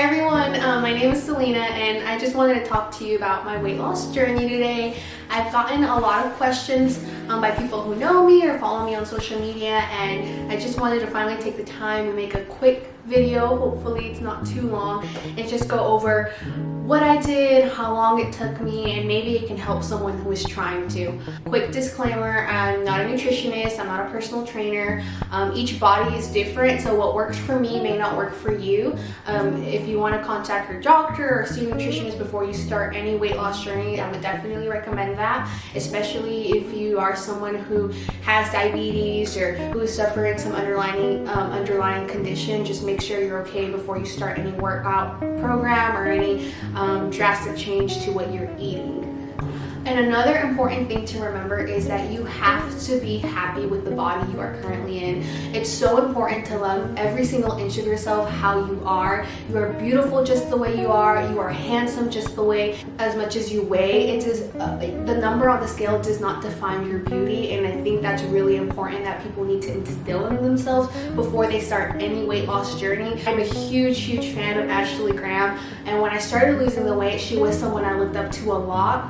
Hi everyone, my name is Selena and I just wanted to talk to you about my weight loss journey today. I've gotten a lot of questions by people who know me or follow me on social media, and I just wanted to finally take the time to make a quick video. Hopefully it's not too long, and just go over what I did, how long it took me, and maybe it can help someone who is trying to. Quick disclaimer, I'm not a nutritionist, I'm not a personal trainer. Each body is different, so what works for me may not work for you. If you want to contact your doctor or see a nutritionist before you start any weight loss journey, I would definitely recommend that, especially if you are someone who has diabetes or who is suffering some underlying condition. Just make sure you're okay before you start any workout program or any drastic change to what you're eating. And another important thing to remember is that you have to be happy with the body you are currently in. It's so important to love every single inch of yourself how you are. You are beautiful just the way you are. You are handsome just the way, as much as you weigh. It is the number on the scale does not define your beauty, and I think that's really important that people need to instill in themselves before they start any weight loss journey. I'm a huge fan of Ashley Graham, and when I started losing the weight, she was someone I looked up to a lot.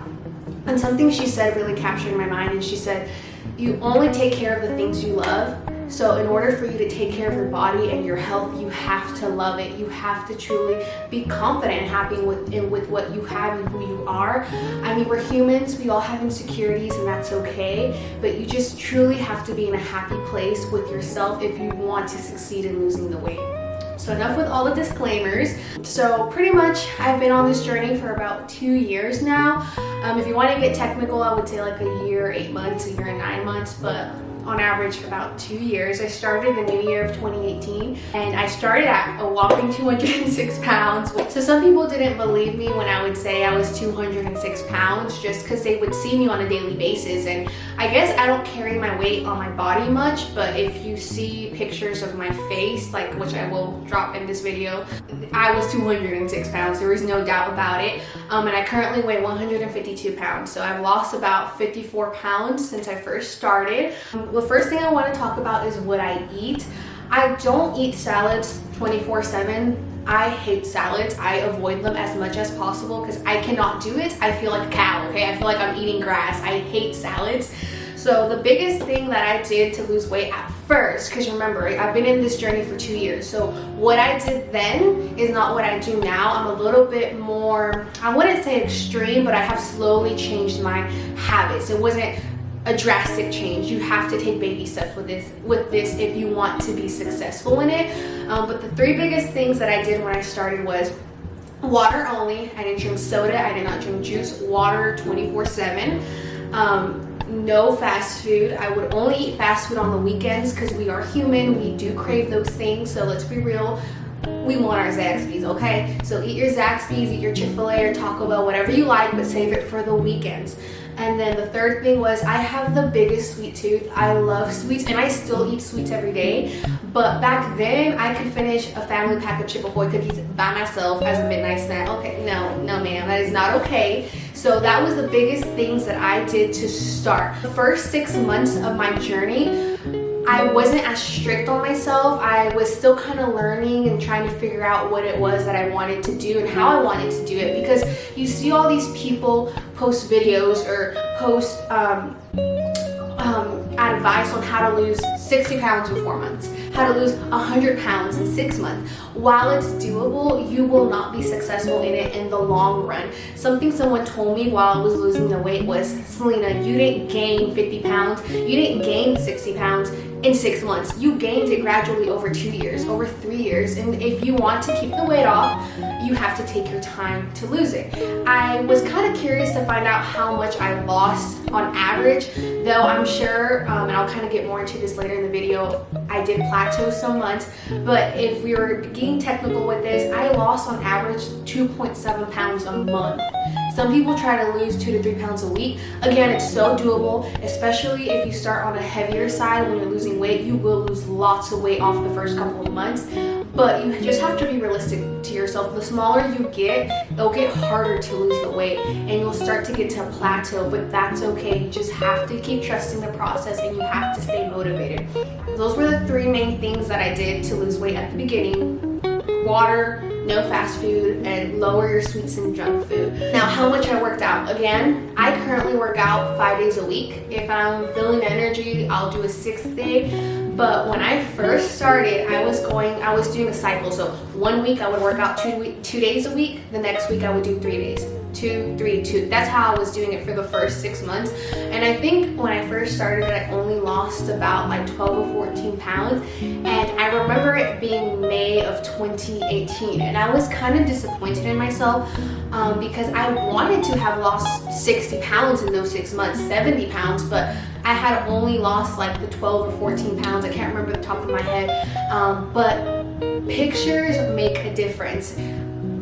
And something she said really captured my mind, and she said, you only take care of the things you love. So in order for you to take care of your body and your health, you have to love it. You have to truly be confident and happy with what you have and who you are. I mean, we're humans, we all have insecurities, and that's okay, but you just truly have to be in a happy place with yourself if you want to succeed in losing the weight. So enough with all the disclaimers. So pretty much I've been on this journey for about 2 years now. If you want to get technical, I would say like a year, 8 months, a year and 9 months, but on average for about 2 years. I started the new year of 2018, and I started at a whopping 206 pounds. So some people didn't believe me when I would say I was 206 pounds just because they would see me on a daily basis. And I guess I don't carry my weight on my body much, but if you see pictures of my face, like which I will drop in this video, I was 206 pounds. There was no doubt about it. And I currently weigh 152 pounds. So I've lost about 54 pounds since I first started. The first thing I want to talk about is what I eat. I don't eat salads 24/7. I hate salads. I avoid them as much as possible because I cannot do it. I feel like a cow, okay? I feel like I'm eating grass. I hate salads. So the biggest thing that I did to lose weight at first, because remember, I've been in this journey for 2 years. So what I did then is not what I do now. I'm a little bit more, I wouldn't say extreme, but I have slowly changed my habits. It wasn't a drastic change. You have to take baby steps with this if you want to be successful in it. But the 3 biggest things that I did when I started was water only. I didn't drink soda. I did not drink juice. Water 24/7. No fast food. I would only eat fast food on the weekends because we are human. We do crave those things. So let's be real. We want our Zaxby's, okay? So eat your Zaxby's, eat your Chick-fil-A or Taco Bell, whatever you like, but save it for the weekends. And then the third thing was I have the biggest sweet tooth. I love sweets, and I still eat sweets every day. But back then, I could finish a family pack of Chip Ahoy cookies by myself as a midnight snack. Okay, no ma'am, that is not okay. So that was the biggest things that I did to start. The first 6 months of my journey, I wasn't as strict on myself. I was still kind of learning and trying to figure out what it was that I wanted to do and how I wanted to do it, because you see all these people post videos or post advice on how to lose 60 pounds in 4 months, how to lose 100 pounds in 6 months. While it's doable, you will not be successful in it in the long run. Something someone told me while I was losing the weight was, Selena, you didn't gain 50 pounds, you didn't gain 60 pounds in 6 months. You gained it gradually over 2 years, over 3 years. And if you want to keep the weight off, you have to take your time to lose it. I was kind of curious to find out how much I lost on average, though I'm sure, and I'll kind of get more into this later in the video, I did plateau some months. But if we were getting technical with this, I lost on average 2.7 pounds a month. Some people try to lose 2 to 3 pounds a week. Again, it's so doable, especially if you start on a heavier side. When you're losing weight, you will lose lots of weight off the first couple of months. But you just have to be realistic to yourself. The smaller you get, it'll get harder to lose the weight and you'll start to get to a plateau, but that's okay. You just have to keep trusting the process and you have to stay motivated. Those were the 3 main things that I did to lose weight at the beginning: water, no fast food, and lower your sweets and junk food. Now, how much I worked out. Again, I currently work out 5 days a week. If I'm feeling energy, I'll do a 6th day. But when I first started, I was doing a cycle. So 1 week I would work out 2 days a week. The next week I would do 3 days. 2, 3, 2. That's how I was doing it for the first 6 months. And I think when I first started, I only lost about like 12 or 14 pounds. And I remember it being May of 2018. And I was kind of disappointed in myself because I wanted to have lost 60 pounds in those 6 months, 70 pounds, but I had only lost like the 12 or 14 pounds. I can't remember the top of my head. But pictures make a difference.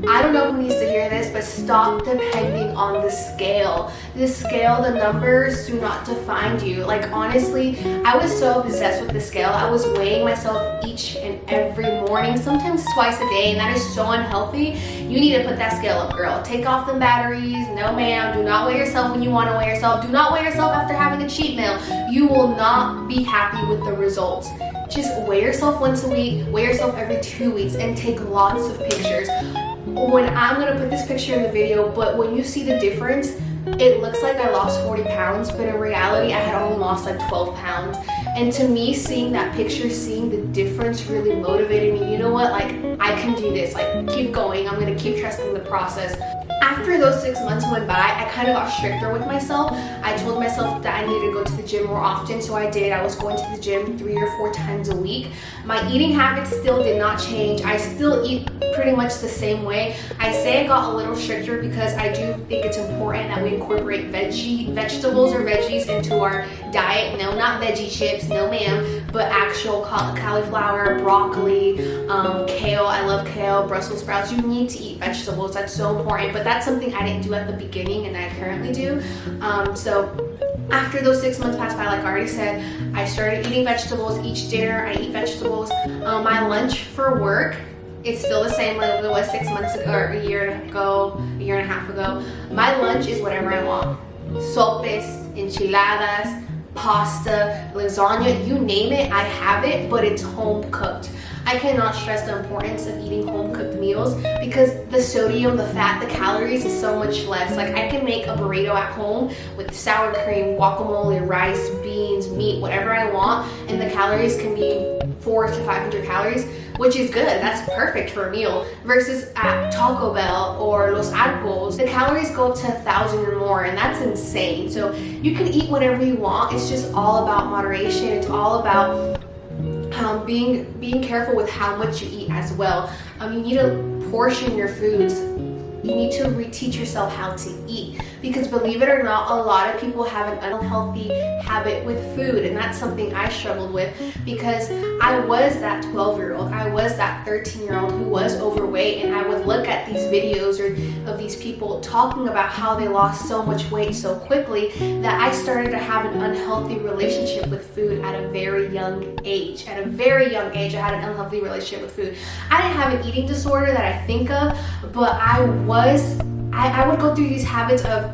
I don't know who needs to hear this, but stop depending on the scale. The scale, the numbers do not define you. Like, honestly, I was so obsessed with the scale. I was weighing myself each and every morning, sometimes twice a day, and that is so unhealthy. You need to put that scale up, girl. Take off the batteries. No, ma'am. Do not weigh yourself when you want to weigh yourself. Do not weigh yourself after having a cheat meal. You will not be happy with the results. Just weigh yourself once a week, weigh yourself every 2 weeks, and take lots of pictures. When I'm gonna put this picture in the video, but when you see the difference, it looks like I lost 40 pounds, but in reality, I had only lost like 12 pounds. And to me, seeing that picture, seeing the difference really motivated me. You know what, like, I can do this, like, keep going. I'm gonna keep trusting the process. After those 6 months went by, I kind of got stricter with myself. I told myself that I needed to go to the gym more often, so I did. I was going to the gym 3 or 4 times a week. My eating habits still did not change. I still eat pretty much the same way. I say I got a little stricter because I do think it's important that we incorporate vegetables or veggies into our diet. No, not veggie chips, no ma'am, but actual cauliflower, broccoli, kale. I love kale, Brussels sprouts. You need to eat vegetables. That's so important. But that's something I didn't do at the beginning, and I currently do. So after those 6 months passed by, like I already said, I started eating vegetables. Each dinner I eat vegetables. My lunch for work, it's still the same like it was 6 months ago, or a year and a half ago. My lunch is whatever I want. Sopes, enchiladas, pasta, lasagna, you name it, I have it, but it's home cooked. I cannot stress the importance of eating home cooked meals because the sodium, the fat, the calories is so much less. Like, I can make a burrito at home with sour cream, guacamole, rice, beans, meat, whatever I want, and the calories can be 400 to 500 calories, which is good. That's perfect for a meal. Versus at Taco Bell or Los Arcos, the calories go up to 1,000 or more, and that's insane. So you can eat whatever you want. It's just all about moderation. It's all about being careful with how much you eat as well. You need to portion your foods. You need to reteach yourself how to eat, because believe it or not, a lot of people have an unhealthy habit with food, and that's something I struggled with because I was that 12-year-old, I was that 13-year-old who was overweight, and I would look at these videos of these people talking about how they lost so much weight so quickly that I started to have an unhealthy relationship with food at a very young age. At a very young age, I had an unhealthy relationship with food. I didn't have an eating disorder that I think of, but I would go through these habits of,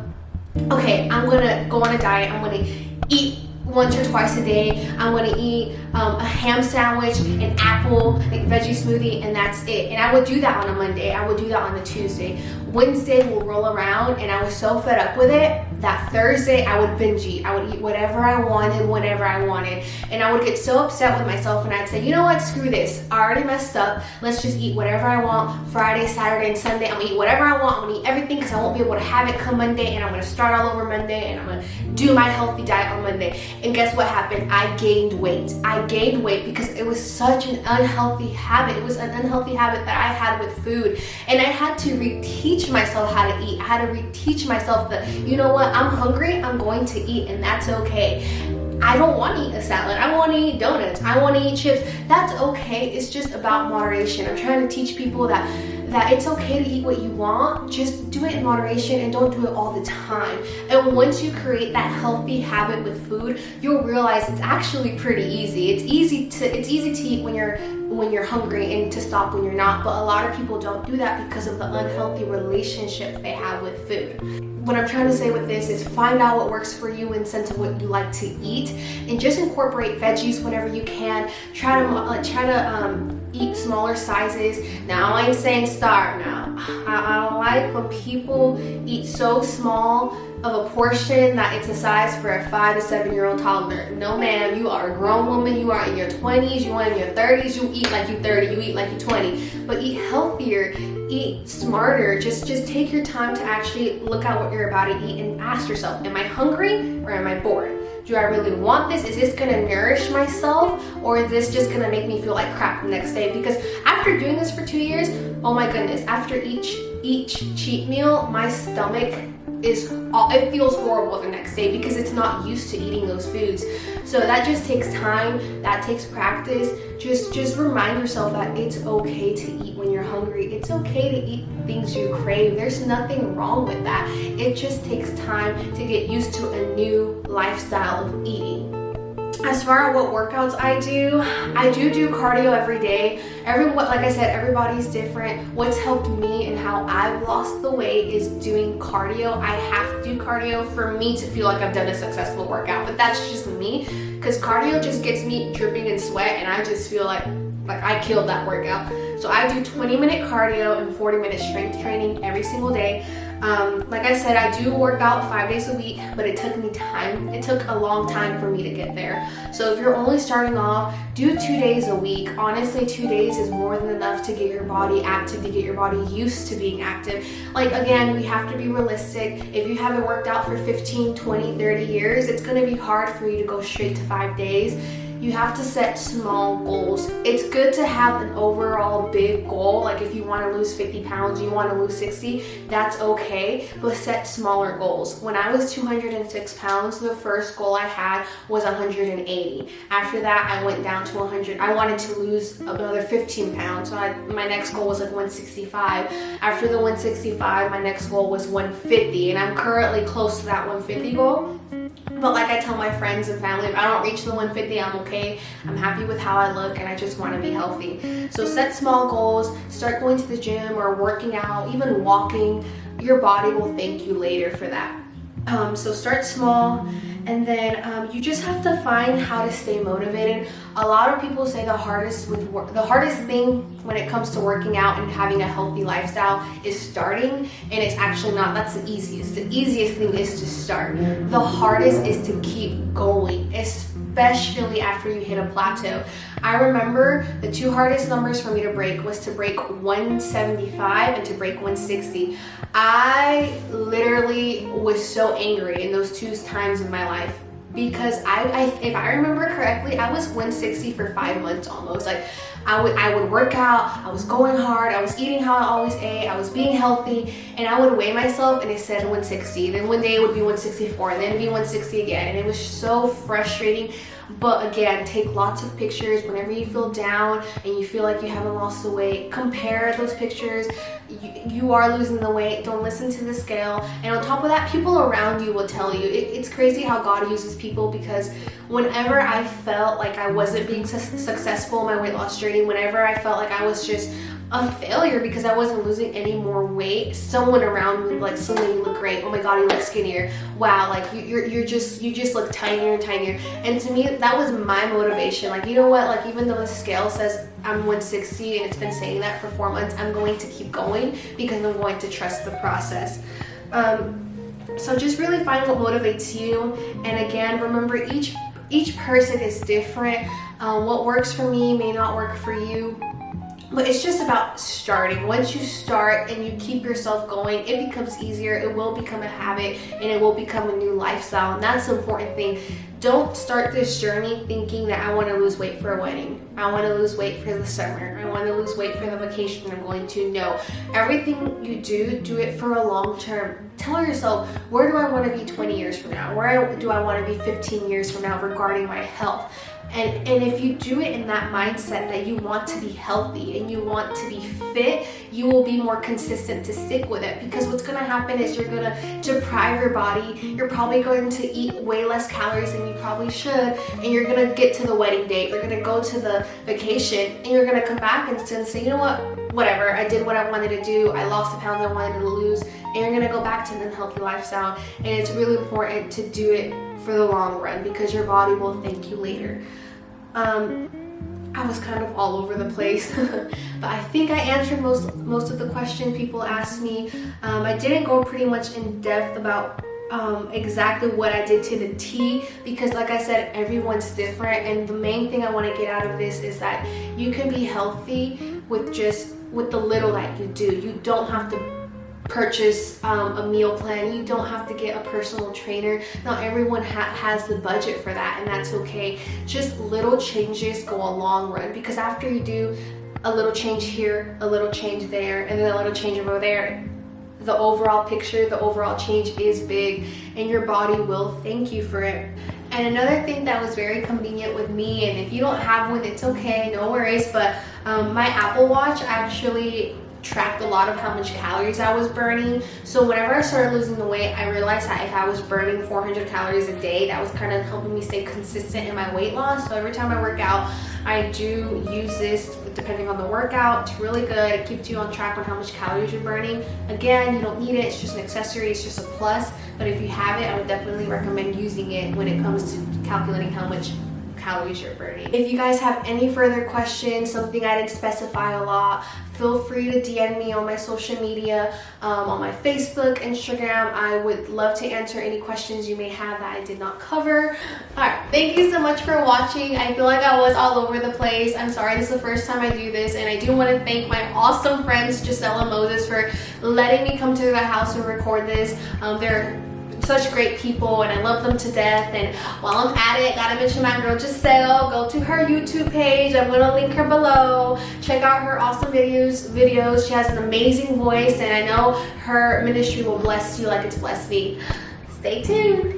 okay, I'm gonna go on a diet, I'm gonna eat once or twice a day, I'm gonna eat a ham sandwich, an apple, like veggie smoothie, and that's it. And I would do that on a Monday, I would do that on a Tuesday. Wednesday will roll around and I was so fed up with it that Thursday I would binge eat. I would eat whatever I wanted, whenever I wanted. And I would get so upset with myself and I'd say, you know what, screw this. I already messed up. Let's just eat whatever I want. Friday, Saturday, and Sunday, I'm gonna eat whatever I want. I'm gonna eat everything because I won't be able to have it come Monday, and I'm gonna start all over Monday, and I'm gonna do my healthy diet on Monday. And guess what happened? I gained weight. I gained weight because it was such an unhealthy habit. It was an unhealthy habit that I had with food. And I had to reteach myself how to eat. I had to reteach myself that, you know what, I'm hungry, I'm going to eat, and that's okay. I don't want to eat a salad. I want to eat donuts. I want to eat chips. That's okay. It's just about moderation. I'm trying to teach people that it's okay to eat what you want. Just do it in moderation and don't do it all the time. And once you create that healthy habit with food, you'll realize it's actually pretty easy. It's easy to eat when you're hungry and to stop when you're not. But a lot of people don't do that because of the unhealthy relationship they have with food. what I'm trying to say with this is find out what works for you in the sense of what you like to eat, and just incorporate veggies whenever you can. Try to eat smaller sizes. Now I ain't saying starve now. I don't like when people eat so small of a portion that it's a size for a 5 to 7 year old toddler. No ma'am, you are a grown woman, you are in your 20s, you are in your 30s, you eat like you 30, you eat like you 20, but eat healthier, eat smarter. Just take your time to actually look at what you're about to eat and ask yourself, am I hungry or am I bored? Do I really want this? Is this gonna nourish myself, or is this just gonna make me feel like crap the next day? Because after doing this for 2 years, oh my goodness, after each cheat meal, my stomach it feels horrible the next day because it's not used to eating those foods. So that just takes time, that takes practice. Just remind yourself that it's okay to eat when you're hungry. It's okay to eat things you crave. There's nothing wrong with that. It just takes time to get used to a new lifestyle of eating. As far as what workouts I do cardio every day. Like I said, everybody's different. What's helped me and how I've lost the weight is doing cardio. I have to do cardio for me to feel like I've done a successful workout, but that's just me, because cardio just gets me dripping in sweat and I just feel like I killed that workout. So I do 20-minute cardio and 40-minute strength training every single day. Like I said, I do work out 5 days a week, but it took me time. It took a long time for me to get there. So if you're only starting off, do 2 days a week. Honestly, 2 days is more than enough to get your body active, to get your body used to being active. Like, again, we have to be realistic. If you haven't worked out for 15, 20, 30 years, it's going to be hard for you to go straight to 5 days. You have to set small goals. It's good to have an overall big goal. Like if you want to lose 50 pounds, you want to lose 60, that's okay, but set smaller goals. When I was 206 pounds, the first goal I had was 180. After that, I went down to 100. I wanted to lose another 15 pounds, so my next goal was like 165. After the 165, my next goal was 150, and I'm currently close to that 150 goal. But like I tell my friends and family, if I don't reach the 150, I'm okay. I'm happy with how I look and I just want to be healthy. So set small goals, start going to the gym or working out, even walking. Your body will thank you later for that. So start small, and then you just have to find how to stay motivated. A lot of people say the hardest thing when it comes to working out and having a healthy lifestyle is starting, and it's actually not. That's the easiest. The easiest thing is to start. The hardest is to keep going, especially after you hit a plateau. I remember the 2 hardest numbers for me to break was to break 175 and to break 160. I literally was so angry in those 2 times in my life because if I remember correctly, I was 160 for 5 months almost. Like I would work out, I was going hard, I was eating how I always ate, I was being healthy, and I would weigh myself and it said 160. Then one day it would be 164 and then it'd be 160 again, and it was so frustrating. But again, take lots of pictures whenever you feel down and you feel like you haven't lost the weight. Compare those pictures. You are losing the weight. Don't listen to the scale. And on top of that, people around you will tell you. It's crazy how God uses people, because whenever I felt like I wasn't being successful in my weight loss journey, whenever I felt like I was just a failure because I wasn't losing any more weight, someone around me would be like, Selena, you look great. Oh my God, you look skinnier. Wow, like you just look tinier and tinier. And to me, that was my motivation. Like, you know what? Like, even though the scale says I'm 160 and it's been saying that for 4 months, I'm going to keep going because I'm going to trust the process. So just really find what motivates you. And again, remember each person is different. What works for me may not work for you. But it's just about starting. Once you start and you keep yourself going, it becomes easier, it will become a habit, and it will become a new lifestyle. And that's the important thing. Don't start this journey thinking that I want to lose weight for a wedding. I want to lose weight for the summer. I want to lose weight for the vacation I'm going to. No. Everything you do it for a long term. Tell yourself, where do I want to be 20 years from now? Where do I want to be 15 years from now regarding my health? And if you do it in that mindset that you want to be healthy and you want to be fit, you will be more consistent to stick with it. Because what's going to happen is you're going to deprive your body. You're probably going to eat way less calories than you probably should. And you're going to get to the wedding date. You're going to go to the vacation and you're going to come back and say, you know what? whatever, I did what I wanted to do, I lost the pounds I wanted to lose, and you're gonna go back to an unhealthy lifestyle. And it's really important to do it for the long run because your body will thank you later. I was kind of all over the place, but I think I answered most of the questions people asked me. I didn't go pretty much in depth about exactly what I did to the T because, like I said, everyone's different, and the main thing I want to get out of this is that you can be healthy with the little that you do. You don't have to purchase a meal plan. You don't have to get a personal trainer. Not everyone has the budget for that, and that's okay. Just little changes go a long run, because after you do a little change here, a little change there, and then a little change over there, the overall picture, the overall change is big, and your body will thank you for it. And another thing that was very convenient with me, and if you don't have one, it's okay, no worries, but my Apple Watch actually tracked a lot of how much calories I was burning. So whenever I started losing the weight, I realized that if I was burning 400 calories a day, that was kind of helping me stay consistent in my weight loss. So every time I work out, I do use this depending on the workout. It's really good. It keeps you on track on how much calories you're burning. Again, you don't need it. It's just an accessory. It's just a plus. But if you have it, I would definitely recommend using it when it comes to calculating how much calories you're burning. If you guys have any further questions, something I didn't specify a lot, feel free to DM me on my social media, on my Facebook, Instagram. I would love to answer any questions you may have that I did not cover. Alright, thank you so much for watching. I feel like I was all over the place. I'm sorry, this is the first time I do this, and I do want to thank my awesome friends Giselle and Moses for letting me come to their house and record this. They're such great people, and I love them to death. And while I'm at it, gotta mention my girl Giselle. Go to her YouTube page. I'm gonna link her below. Check out her awesome videos. She has an amazing voice, and I know her ministry will bless you like it's blessed me. Stay tuned.